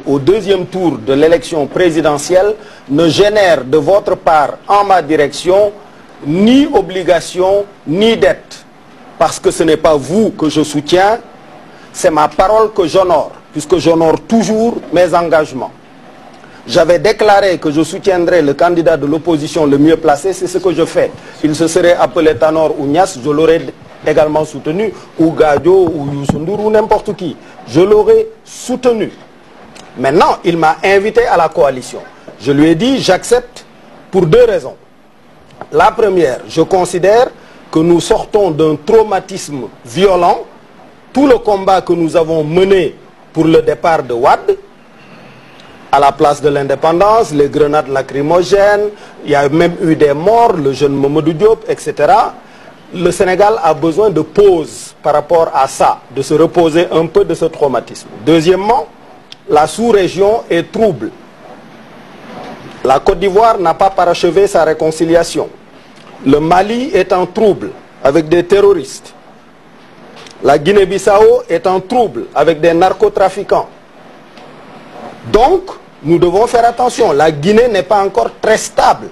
au deuxième tour de l'élection présidentielle ne génère de votre part en ma direction ni obligation ni dette. Parce que ce n'est pas vous que je soutiens, c'est ma parole que j'honore, puisque j'honore toujours mes engagements. J'avais déclaré que je soutiendrais le candidat de l'opposition le mieux placé, c'est ce que je fais. Il se serait appelé Tanor ou Niass, je l'aurais également soutenu, ou Gadio, ou Youssou Ndour, ou n'importe qui. Je l'aurais soutenu. Maintenant, il m'a invité à la coalition. Je lui ai dit, j'accepte pour deux raisons. La première, je considère que nous sortons d'un traumatisme violent. Tout le combat que nous avons mené pour le départ de Wade, à la place de l'indépendance, les grenades lacrymogènes, il y a même eu des morts, le jeune Mamadou Diop, etc. Le Sénégal a besoin de pause par rapport à ça, de se reposer un peu de ce traumatisme. Deuxièmement, la sous-région est trouble. La Côte d'Ivoire n'a pas parachevé sa réconciliation. Le Mali est en trouble avec des terroristes. La Guinée-Bissau est en trouble avec des narcotrafiquants. Donc, nous devons faire attention. La Guinée n'est pas encore très stable.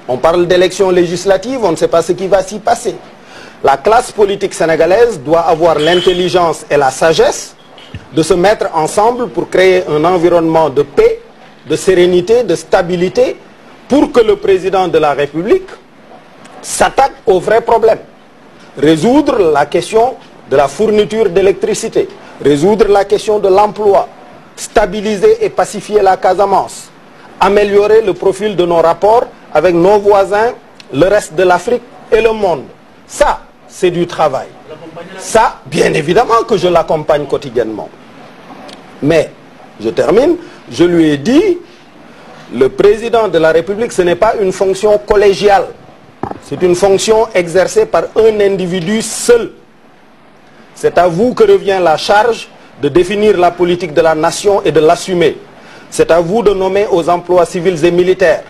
On parle d'élections législatives, on ne sait pas ce qui va s'y passer. La classe politique sénégalaise doit avoir l'intelligence et la sagesse de se mettre ensemble pour créer un environnement de paix, de sérénité, de stabilité, pour que le président de la République s'attaque aux vrais problèmes. Résoudre la question de la fourniture d'électricité, résoudre la question de l'emploi, stabiliser et pacifier la Casamance, améliorer le profil de nos rapports avec nos voisins, le reste de l'Afrique et le monde. Ça, c'est du travail. Ça, bien évidemment que je l'accompagne quotidiennement. Mais, je termine, je lui ai dit, le président de la République, ce n'est pas une fonction collégiale. C'est une fonction exercée par un individu seul. C'est à vous que revient la charge de définir la politique de la nation et de l'assumer. C'est à vous de nommer aux emplois civils et militaires.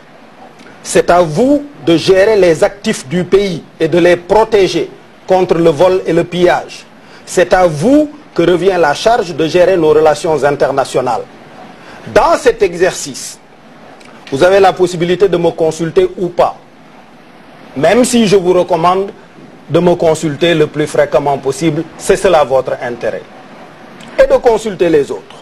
C'est à vous de gérer les actifs du pays et de les protéger contre le vol et le pillage. C'est à vous que revient la charge de gérer nos relations internationales. Dans cet exercice, vous avez la possibilité de me consulter ou pas. Même si je vous recommande de me consulter le plus fréquemment possible, c'est cela votre intérêt. Et de consulter les autres.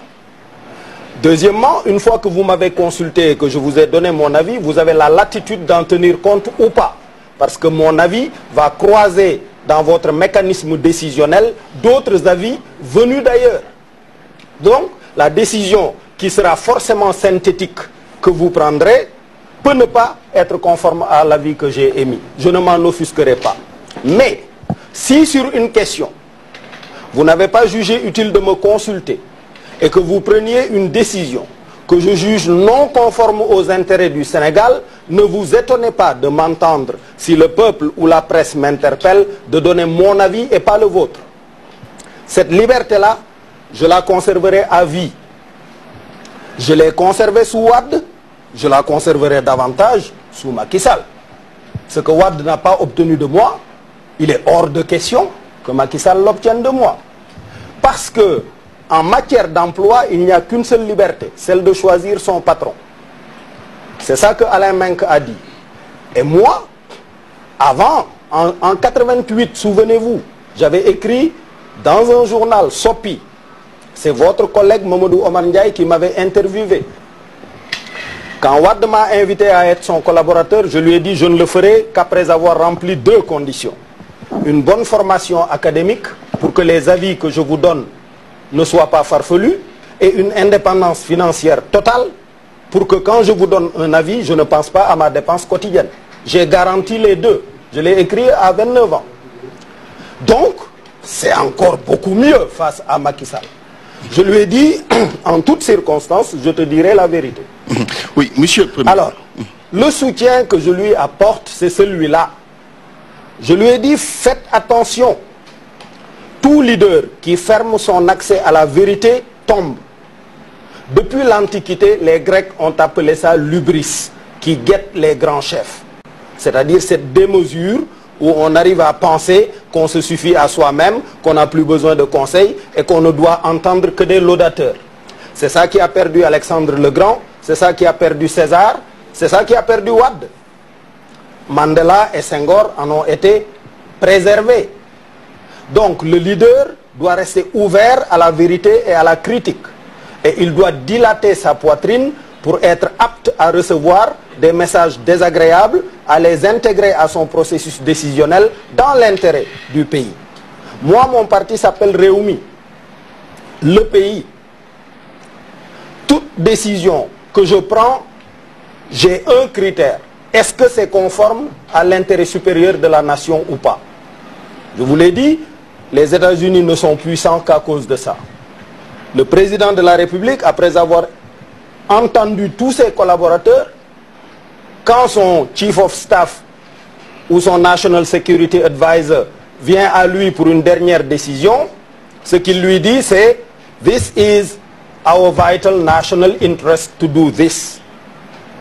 Deuxièmement, une fois que vous m'avez consulté et que je vous ai donné mon avis, vous avez la latitude d'en tenir compte ou pas. Parce que mon avis va croiser dans votre mécanisme décisionnel d'autres avis venus d'ailleurs. Donc, la décision qui sera forcément synthétique que vous prendrez peut ne pas être conforme à l'avis que j'ai émis. Je ne m'en offusquerai pas. Mais, si sur une question, vous n'avez pas jugé utile de me consulter et que vous preniez une décision que je juge non conforme aux intérêts du Sénégal, ne vous étonnez pas de m'entendre, si le peuple ou la presse m'interpelle, de donner mon avis et pas le vôtre. Cette liberté-là, je la conserverai à vie. Je l'ai conservée sous Wade, je la conserverai davantage sous Macky Sall. Ce que Wade n'a pas obtenu de moi, il est hors de question que Macky Sall l'obtienne de moi. Parce que, en matière d'emploi, il n'y a qu'une seule liberté, celle de choisir son patron. C'est ça que Alain Menck a dit. Et moi, avant, en 88, souvenez-vous, j'avais écrit dans un journal, Sopi, c'est votre collègue Mamadou Omar Ndiaye qui m'avait interviewé. Quand Wade m'a invité à être son collaborateur, je lui ai dit je ne le ferai qu'après avoir rempli deux conditions. Une bonne formation académique pour que les avis que je vous donne ne soient pas farfelus et une indépendance financière totale pour que quand je vous donne un avis, je ne pense pas à ma dépense quotidienne. J'ai garanti les deux. Je l'ai écrit à 29 ans. Donc, c'est encore beaucoup mieux face à Macky Sall. Je lui ai dit, en toutes circonstances, je te dirai la vérité. Oui, monsieur le Premier. Alors, le soutien que je lui apporte, c'est celui-là. Je lui ai dit, faites attention. Tout leader qui ferme son accès à la vérité tombe. Depuis l'Antiquité, les Grecs ont appelé ça l'hubris, qui guette les grands chefs. C'est-à-dire cette démesure où on arrive à penser qu'on se suffit à soi-même, qu'on n'a plus besoin de conseils et qu'on ne doit entendre que des laudateurs. C'est ça qui a perdu Alexandre le Grand, c'est ça qui a perdu César, c'est ça qui a perdu Wade. Mandela et Senghor en ont été préservés. Donc le leader doit rester ouvert à la vérité et à la critique. Et il doit dilater sa poitrine pour être apte à recevoir des messages désagréables, à les intégrer à son processus décisionnel dans l'intérêt du pays. Moi, mon parti s'appelle Réumi. Le pays. Toute décision que je prends, j'ai un critère. Est-ce que c'est conforme à l'intérêt supérieur de la nation ou pas? Je vous l'ai dit, les États-Unis ne sont puissants qu'à cause de ça. Le président de la République, après avoir entendu tous ses collaborateurs, quand son Chief of Staff ou son National Security Advisor vient à lui pour une dernière décision, ce qu'il lui dit c'est « This is our vital national interest to do this ».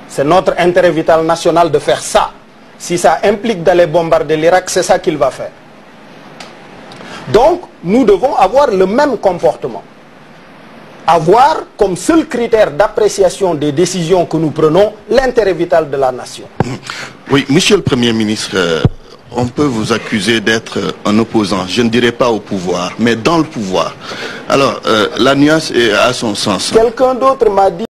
C'est notre intérêt vital national de faire ça. Si ça implique d'aller bombarder l'Irak, c'est ça qu'il va faire. Donc, nous devons avoir le même comportement. Avoir comme seul critère d'appréciation des décisions que nous prenons l'intérêt vital de la nation. Oui, Monsieur le Premier ministre, on peut vous accuser d'être un opposant, je ne dirais pas au pouvoir, mais dans le pouvoir. Alors, la nuance est à son sens. Quelqu'un d'autre m'a dit